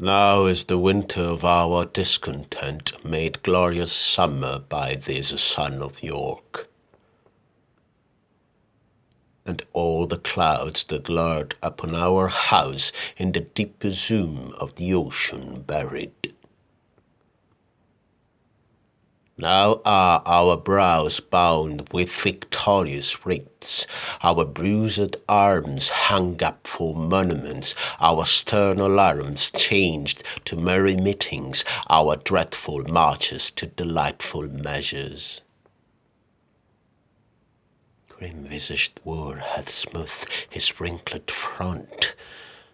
Now is the winter of our discontent made glorious summer by this sun of York. And all the clouds that lurked upon our house in the deep bosom of the ocean buried. Now are our brows bound with victorious wreaths, our bruised arms hung up for monuments, our stern alarums changed to merry meetings, our dreadful marches to delightful measures. Grim-visaged war hath smoothed his wrinkled front,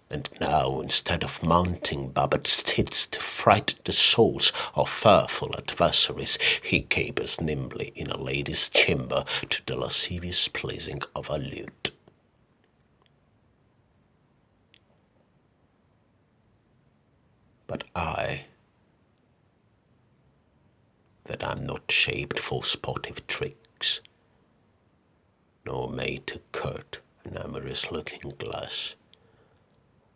and now, instead of mounting barbed steeds to fright the souls of fearful adversaries, he capers nimbly in a lady's chamber to the lascivious pleasing of a lute. But I, that am not shaped for sportive tricks, nor made to court an amorous-looking glass,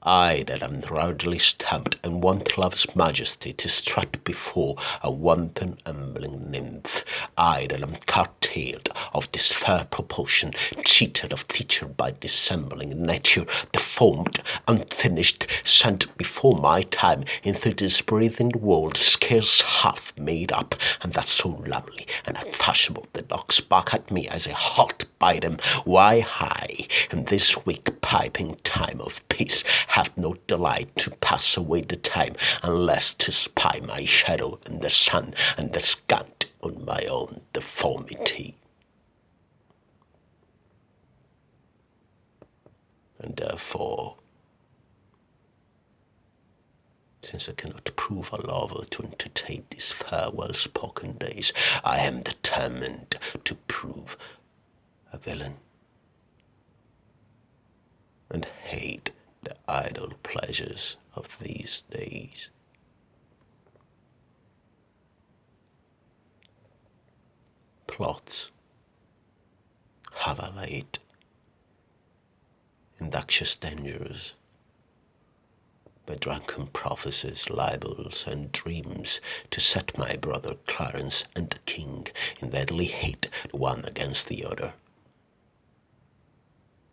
I that am proudly stamped and want love's majesty to strut before a wanton ambling nymph, I that am curtailed of this fair proportion, cheated of feature by dissembling nature, deformed, unfinished, sent before my time into this breathing world scarce half made up, and that so lamely and unfashionable that knocks back at me as a halt by them, why I, in this weak piping time of peace, have no delight to pass away the time, unless to spy my shadow in the sun and descant on my own deformity. And therefore, since I cannot prove a lover to entertain these farewell spoken days, I am determined to prove a villain, and hate the idle pleasures of these days. Plots have I laid, industrious dangers, by drunken prophecies, libels, and dreams, to set my brother Clarence and the king in deadly hate the one against the other.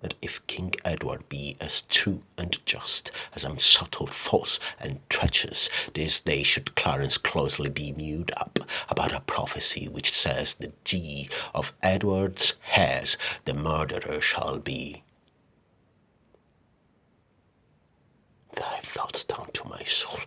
That if King Edward be as true and just as I'm subtle, false, and treacherous, this day should Clarence closely be mewed up about a prophecy which says the G of Edward's hairs the murderer shall be. Thy thoughts down to my soul,